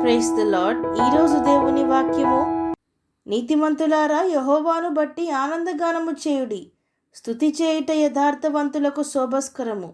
Praise the lord. ఈరోజు దేవుని వాక్యము, నీతిమంతులారా యెహోవాను బట్టి ఆనందగానము చేయుడి, స్తుతి చేయుట యథార్థవంతులకు శోభస్కరము.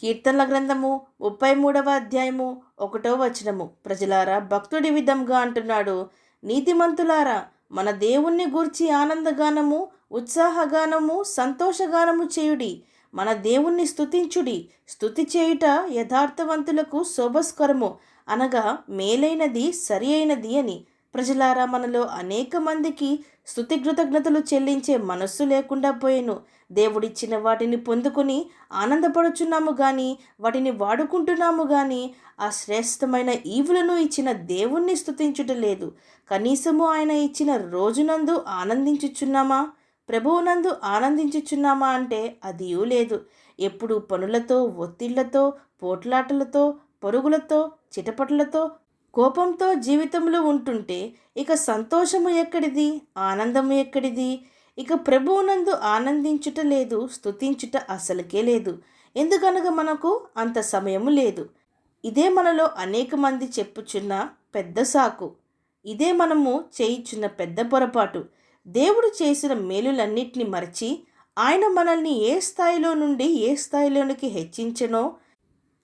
కీర్తనల గ్రంథము 33వ అధ్యాయము 1వ వచనము. ప్రజలారా, భక్తుడి విధంగా అంటున్నాడు, నీతిమంతులారా మన దేవుణ్ణి గూర్చి ఆనందగానము, ఉత్సాహగానము, సంతోషగానము చేయుడి, మన దేవుణ్ణి స్తుతించుడి. స్తుతి చేయుట యథార్థవంతులకు శోభస్కరము, అనగా మేలైనది, సరి అయినది అని. ప్రజలారా, మనలో అనేక మందికి స్తుతి కృతజ్ఞతలు చెల్లించే మనస్సు లేకుండా పోయేను. దేవుడిచ్చిన వాటిని పొందుకొని ఆనందపడుచున్నాము కానీ, వాటిని వాడుకుంటున్నాము కానీ, ఆ శ్రేష్టమైన ఈవులను ఇచ్చిన దేవుణ్ణి స్తుతించుట లేదు. కనీసము ఆయన ఇచ్చిన రోజునందు ఆనందించుచున్నామా? ప్రభువునందు ఆనందించుచున్నామా అంటే అదియూ లేదు. ఎప్పుడు పనులతో, ఒత్తిళ్లతో, పోట్లాటలతో, పరుగులతో, చిటపటలతో, కోపంతో జీవితంలో ఉంటుంటే ఇక సంతోషము ఎక్కడిది? ఆనందము ఎక్కడిది? ఇక ప్రభువునందు ఆనందించుట లేదు, స్తుతించుట అసలుకే లేదు. ఎందుకనగా మనకు అంత సమయము లేదు. ఇదే మనలో అనేక మంది చెప్పుచున్న పెద్ద సాకు. ఇదే మనము చేయుచున్న పెద్ద పొరపాటు. దేవుడు చేసిన మేలులన్నిటిని మరచి ఆయన మనల్ని ఏ స్థాయిలో నుండి ఏ స్థాయిలోనికి హెచ్చించెనో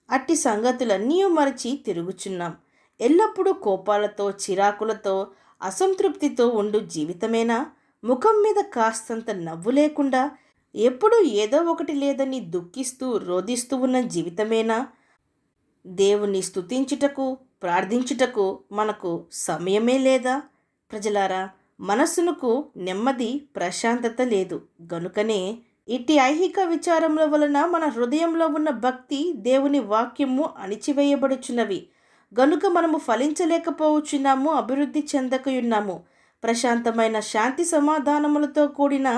అట్టి సంగతులన్నీ మరచి తిరుగుచున్నాం. ఎల్లప్పుడూ కోపాలతో, చిరాకులతో, అసంతృప్తితో ఉండు జీవితమేనా? ముఖం మీద కాస్తంత నవ్వు లేకుండా ఎప్పుడూ ఏదో ఒకటి లేదని దుఃఖిస్తూ రోధిస్తూ ఉన్న జీవితమేనా? దేవుని స్తుతించుటకు, ప్రార్థించుటకు మనకు సమయమే లేదా? ప్రజలారా, మనస్సునకు నెమ్మది, ప్రశాంతత లేదు. గనుకనే ఇట్టి ఐహిక విచారముల వలన మన హృదయంలో ఉన్న భక్తి, దేవుని వాక్యము అణిచివేయబడుచున్నవి. గనుక మనము ఫలించలేకపోవచ్చున్నాము, అభివృద్ధి చెందకయున్నాము. ప్రశాంతమైన శాంతి సమాధానములతో కూడిన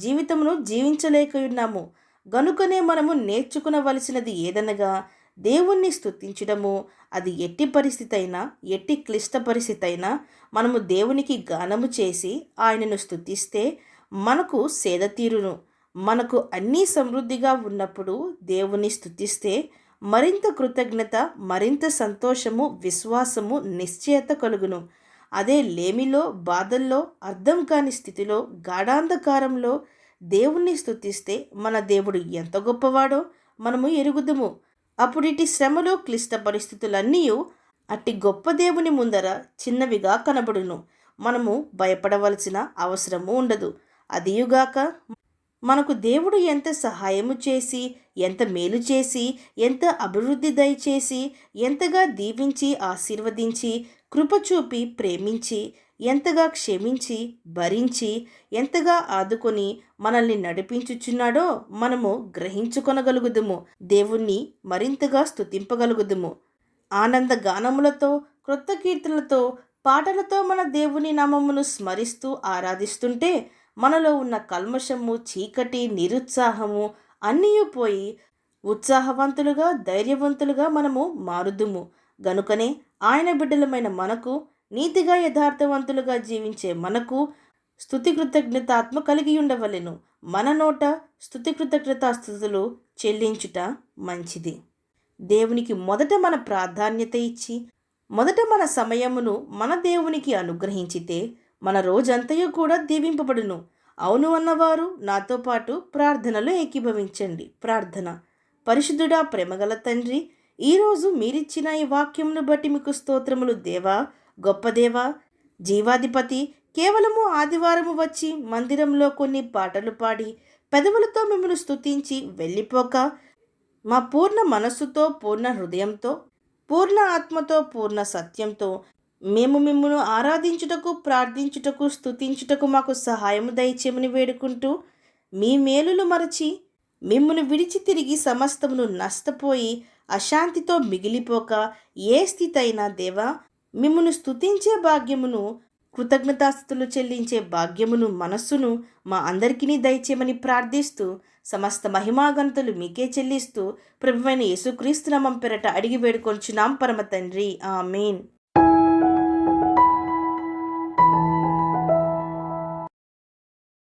జీవితమును జీవించలేకయున్నాము. గనుకనే మనము నేర్చుకునవలసినది ఏదనగా దేవుణ్ణి స్తుతించడము. అది ఎట్టి పరిస్థితి అయినా, ఎట్టి క్లిష్ట పరిస్థితి అయినా మనము దేవునికి గానము చేసి ఆయనను స్తుతిస్తే మనకు సేద తీరును. మనకు అన్నీ సమృద్ధిగా ఉన్నప్పుడు దేవుని స్తుతిస్తే మరింత కృతజ్ఞత, మరింత సంతోషము, విశ్వాసము, నిశ్చయత కలుగును. అదే లేమిలో, బాధల్లో, అర్థం కాని స్థితిలో, గాఢాంధకారంలో దేవుణ్ణి స్తుతిస్తే మన దేవుడు ఎంత గొప్పవాడో మనము ఎరుగుదుము. అప్పుడిటి శ్రమలు, క్లిష్ట పరిస్థితులన్నీ అట్టి గొప్ప దేవుని ముందర చిన్నవిగా కనబడును. మనము భయపడవలసిన అవసరము ఉండదు. అదియుగాక మనకు దేవుడు ఎంత సహాయము చేసి, ఎంత మేలు చేసి, ఎంత అభివృద్ధి దయచేసి, ఎంతగా దీవించి, ఆశీర్వదించి, కృపచూపి, ప్రేమించి, ఎంతగా క్షమించి, భరించి, ఎంతగా ఆదుకొని మనల్ని నడిపించుచున్నాడో మనము గ్రహించుకొనగలుగుదుము. దేవుణ్ణి మరింతగా స్తుతింపగలుగుదుము. ఆనంద గానములతో, క్రొత్త కీర్తనలతో, పాటలతో మన దేవుని నామమును స్మరిస్తూ ఆరాధిస్తుంటే మనలో ఉన్న కల్మషము, చీకటి, నిరుత్సాహము అన్నీ పోయి ఉత్సాహవంతులుగా, ధైర్యవంతులుగా మనము మారుదుము. గనుకనే ఆయన బిడ్డలమైన మనకు, నీతిగా యథార్థవంతులుగా జీవించే మనకు స్తుతి కృతజ్ఞతాత్మ కలిగి ఉండవలెను. మన నోట స్తుతి కృతజ్ఞతాస్తుతులు చెల్లించుట మంచిది. దేవునికి మొదట మన ప్రాధాన్యత ఇచ్చి, మొదట మన సమయమును మన దేవునికి అనుగ్రహించితే మన రోజంతయు కూడా దీవింపబడును. అవును అన్నవారు నాతో పాటు ప్రార్థనలో ఏకీభవించండి. ప్రార్థన. పరిశుద్ధుడా, ప్రేమగల తండ్రి, ఈరోజు మీరిచ్చిన ఈ వాక్యమును బట్టి మీకు స్తోత్రములు దేవా. గొప్ప దేవా, జీవాధిపతి, కేవలము ఆదివారము వచ్చి మందిరంలో కొన్ని పాటలు పాడి పెదవులతో మిమ్మల్ని స్తుతించి వెళ్ళిపోక, మా పూర్ణ మనస్సుతో, పూర్ణ హృదయంతో, పూర్ణ ఆత్మతో, పూర్ణ సత్యంతో మేము మిమ్మును ఆరాధించుటకు, ప్రార్థించుటకు, స్తుతించుటకు మాకు సహాయము దయచేయమని వేడుకుంటూ, మీ మేలులు మరచి మిమ్మును విడిచి తిరిగి సమస్తమును నష్టపోయి అశాంతితో మిగిలిపోక ఏ స్థితి అయినా దేవా, మిమ్మును స్తుతించే భాగ్యమును, కృతజ్ఞతాస్తుతులు చెల్లించే భాగ్యమును, మనస్సును మా అందరికీ దయచేయమని ప్రార్థిస్తూ, సమస్త మహిమాగంతులు మీకే చెల్లిస్తూ ప్రభువైన యేసుక్రీస్తు నామం పేరట అడిగి వేడుకొంచున్నాం పరమ తండ్రి. ఆమేన్.